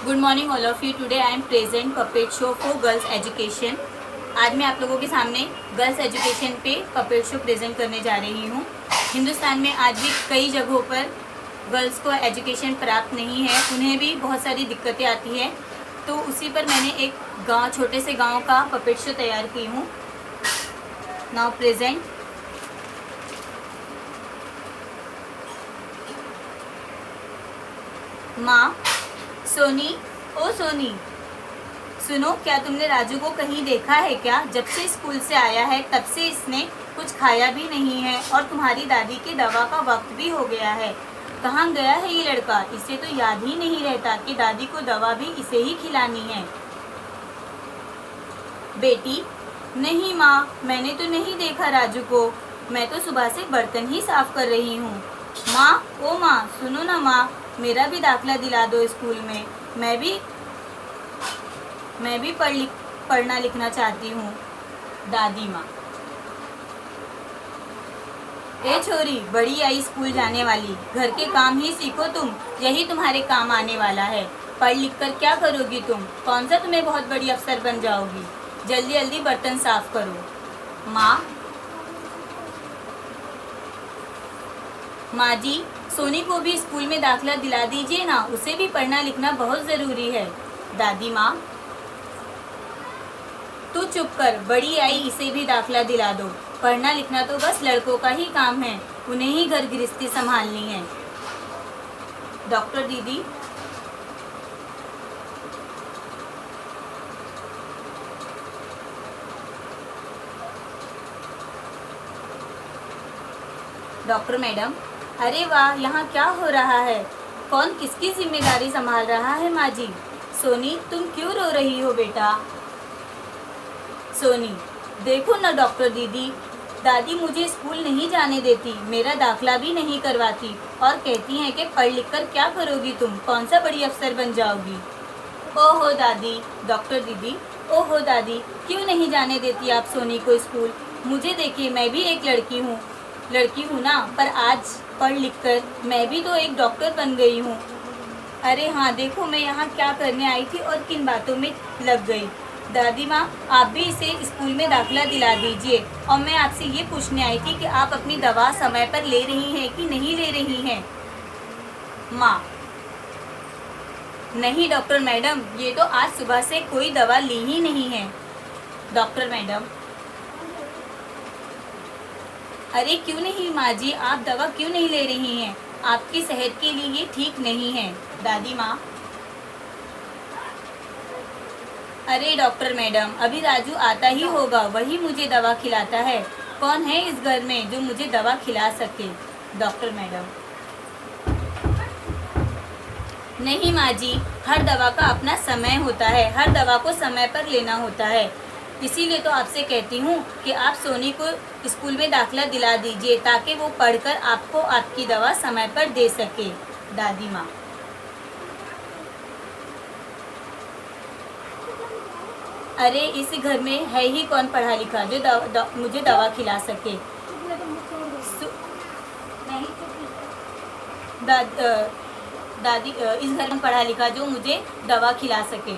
Good morning all of you. Today I am present puppet show for girls education. आज मैं आप लोगों के सामने गर्ल्स एजुकेशन पे पपेट शो प्रेजेंट करने जा रही हूँ। हिंदुस्तान में आज भी कई जगहों पर गर्ल्स को एजुकेशन प्राप्त नहीं है, उन्हें भी बहुत सारी दिक्कतें आती है। तो उसी पर मैंने एक गांव, छोटे से गांव का पपेट शो तैयार की हूँ। Now present. माँ, सोनी, ओ सोनी, सुनो, क्या तुमने राजू को कहीं देखा है क्या? जब से स्कूल से आया है तब से इसने कुछ खाया भी नहीं है और तुम्हारी दादी की दवा का वक्त भी हो गया है। कहाँ गया है ये लड़का? इसे तो याद ही नहीं रहता कि दादी को दवा भी इसे ही खिलानी है। बेटी, नहीं माँ, मैंने तो नहीं देखा राजू को। मैं तो सुबह से बर्तन ही साफ कर रही हूँ। माँ, ओ माँ, सुनो ना माँ, मेरा भी दाखिला दिला दो स्कूल में। मैं भी पढ़ना लिखना चाहती हूँ। दादी माँ, ए छोरी, बड़ी आई स्कूल जाने वाली, घर के काम ही सीखो तुम, यही तुम्हारे काम आने वाला है। पढ़ लिख कर क्या करोगी तुम? कौन सा तुम्हें बहुत बड़ी अफसर बन जाओगी? जल्दी जल्दी बर्तन साफ करो। माँ जी, सोनी को भी स्कूल में दाखिला दिला दीजिए ना, उसे भी पढ़ना लिखना बहुत ज़रूरी है। दादी माँ, तू चुप कर, बड़ी आई, इसे भी दाखिला दिला दो। पढ़ना लिखना तो बस लड़कों का ही काम है, उन्हें ही घर गृहस्थी संभालनी है। डॉक्टर दीदी, डॉक्टर मैडम, अरे वाह, यहाँ क्या हो रहा है? कौन किसकी जिम्मेदारी संभाल रहा है? माँ जी, सोनी, तुम क्यों रो रही हो बेटा? सोनी, देखो ना डॉक्टर दीदी, दादी मुझे स्कूल नहीं जाने देती, मेरा दाखिला भी नहीं करवाती और कहती हैं कि पढ़ लिख कर क्या करोगी तुम, कौन सा बड़ी अफसर बन जाओगी। ओहो दादी, डॉक्टर दीदी, ओहो दादी, क्यों नहीं जाने देती आप सोनी को स्कूल? मुझे देखिए, मैं भी एक लड़की हूँ ना, पर आज पढ़ लिख कर मैं भी तो एक डॉक्टर बन गई हूँ। अरे हाँ, देखो मैं यहाँ क्या करने आई थी और किन बातों में लग गई। दादी माँ, आप भी इसे स्कूल में दाखिला दिला दीजिए। और मैं आपसे ये पूछने आई थी कि आप अपनी दवा समय पर ले रही हैं कि नहीं ले रही हैं? माँ, नहीं डॉक्टर मैडम, ये तो आज सुबह से कोई दवा ली ही नहीं है। डॉक्टर मैडम, अरे क्यों नहीं माँ जी, आप दवा क्यों नहीं ले रही हैं? आपकी सेहत के लिए ये ठीक नहीं है। दादी माँ, अरे डॉक्टर मैडम, अभी राजू आता ही होगा, वही मुझे दवा खिलाता है। कौन है इस घर में जो मुझे दवा खिला सके? डॉक्टर मैडम, नहीं माँ जी, हर दवा का अपना समय होता है, हर दवा को समय पर लेना होता है। इसीलिए तो आपसे कहती हूँ कि आप सोनी को स्कूल में दाखिला दिला दीजिए ताकि वो पढ़कर आपको आपकी दवा समय पर दे सके। दादी माँ, अरे इस घर में है ही कौन पढ़ा लिखा जो मुझे दवा खिला सके? दादी, इस घर में पढ़ा लिखा जो मुझे दवा खिला सके।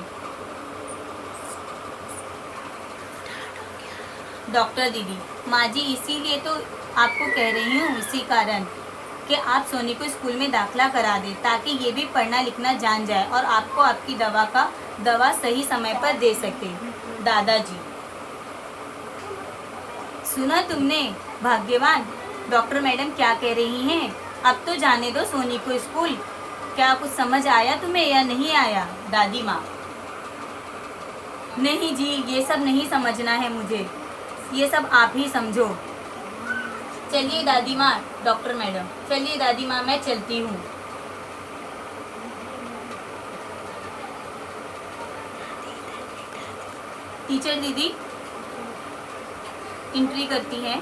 डॉक्टर दीदी, माँ जी, इसीलिए तो आपको कह रही हूँ, इसी कारण कि आप सोनी को स्कूल में दाखिला करा दें ताकि ये भी पढ़ना लिखना जान जाए और आपको आपकी दवा सही समय पर दे सके। दादाजी, सुना तुमने? भाग्यवान, डॉक्टर मैडम क्या कह रही हैं? अब तो जाने दो सोनी को स्कूल। क्या कुछ समझ आया तुम्हें या नहीं आया? दादी माँ, नहीं जी, ये सब नहीं समझना है मुझे, ये सब आप ही समझो। चलिए दादी माँ, डॉक्टर मैडम, चलिए दादी माँ, मैं चलती हूँ। टीचर दीदी एंट्री करती हैं।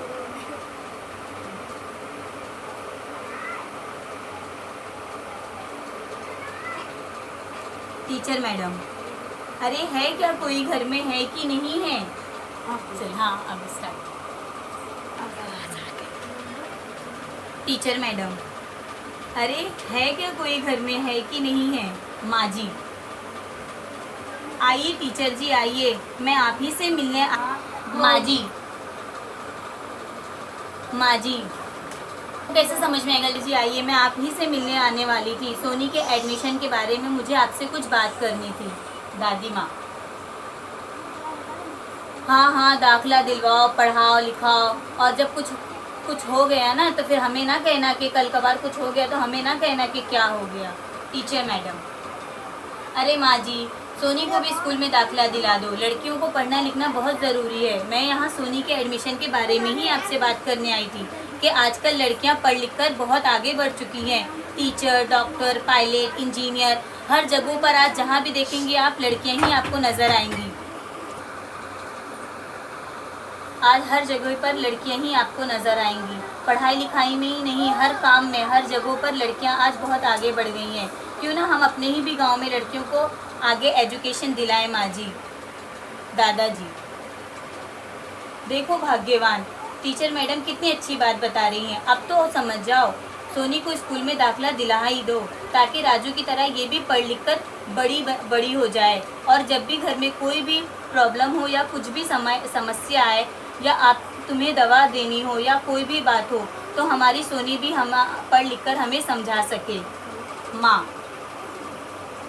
टीचर मैडम, अरे है क्या कोई घर में, है कि नहीं है? चल हाँ, अब स्टार्ट। टीचर मैडम, अरे है क्या कोई घर में, है कि नहीं है? माँ जी, आइए टीचर जी आइए, मैं आप ही से मिलने माँ जी, माँ जी कैसे समझ में आएगा जी? आइए, मैं आप ही से मिलने आने वाली थी। सोनी के एडमिशन के बारे में मुझे आपसे कुछ बात करनी थी। दादी माँ, हाँ हाँ, दाखला दिलवाओ, पढ़ाओ लिखाओ, और जब कुछ कुछ हो गया ना तो फिर हमें ना कहना कि कल कभार कुछ हो गया तो हमें ना कहना कि क्या हो गया। टीचर मैडम, अरे माँ जी, सोनी को भी स्कूल में दाखिला दिला दो, लड़कियों को पढ़ना लिखना बहुत ज़रूरी है। मैं यहाँ सोनी के एडमिशन के बारे में ही आपसे बात करने आई थी कि आजकल लड़कियाँ पढ़ लिख कर बहुत आगे बढ़ चुकी हैं। टीचर, डॉक्टर, पायलट, इंजीनियर, हर जगहों पर आज जहाँ भी देखेंगे आप लड़कियाँ ही आपको नज़र आएंगी। आज हर जगह पर लड़कियां ही आपको नज़र आएंगी। पढ़ाई लिखाई में ही नहीं, हर काम में, हर जगहों पर लड़कियां आज बहुत आगे बढ़ गई हैं। क्यों ना हम अपने ही भी गांव में लड़कियों को आगे एजुकेशन दिलाएं। माँ जी, दादाजी, देखो भाग्यवान, टीचर मैडम कितनी अच्छी बात बता रही हैं। अब तो समझ जाओ, सोनी को स्कूल में दाखिला दिला ही दो ताकि राजू की तरह ये भी पढ़ लिख कर बड़ी हो जाए। और जब भी घर में कोई भी प्रॉब्लम हो या कुछ भी समस्या आए, या तुम्हें दवा देनी हो या कोई भी बात हो, तो हमारी सोनी भी हम पढ़ लिख कर हमें समझा सके। माँ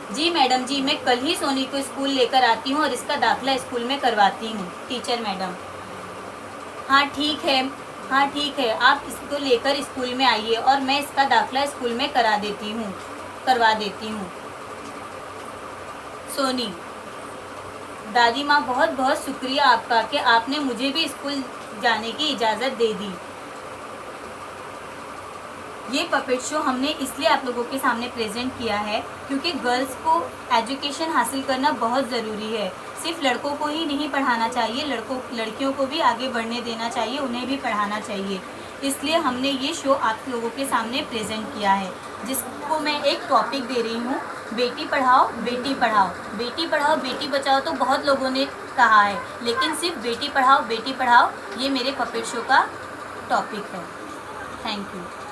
जी, मैडम जी, मैं कल ही सोनी को स्कूल लेकर आती हूँ और इसका दाखिला स्कूल में करवाती हूँ। टीचर मैडम, हाँ ठीक है, हाँ ठीक है, आप इसको लेकर स्कूल में आइए और मैं इसका दाखिला स्कूल में करवा देती हूँ। सोनी, दादी माँ, बहुत बहुत शुक्रिया आपका कि आपने मुझे भी स्कूल जाने की इजाज़त दे दी। ये पपेट शो हमने इसलिए आप लोगों के सामने प्रेजेंट किया है क्योंकि गर्ल्स को एजुकेशन हासिल करना बहुत ज़रूरी है। सिर्फ लड़कों को ही नहीं पढ़ाना चाहिए, लड़कियों को भी आगे बढ़ने देना चाहिए, उन्हें भी पढ़ाना चाहिए। इसलिए हमने ये शो आप लोगों के सामने प्रेजेंट किया है, जिसको मैं एक टॉपिक दे रही हूँ, बेटी पढ़ाओ बेटी पढ़ाओ। बेटी पढ़ाओ बेटी बचाओ तो बहुत लोगों ने कहा है, लेकिन सिर्फ बेटी पढ़ाओ ये मेरे पपेट शो का टॉपिक है। Thank you.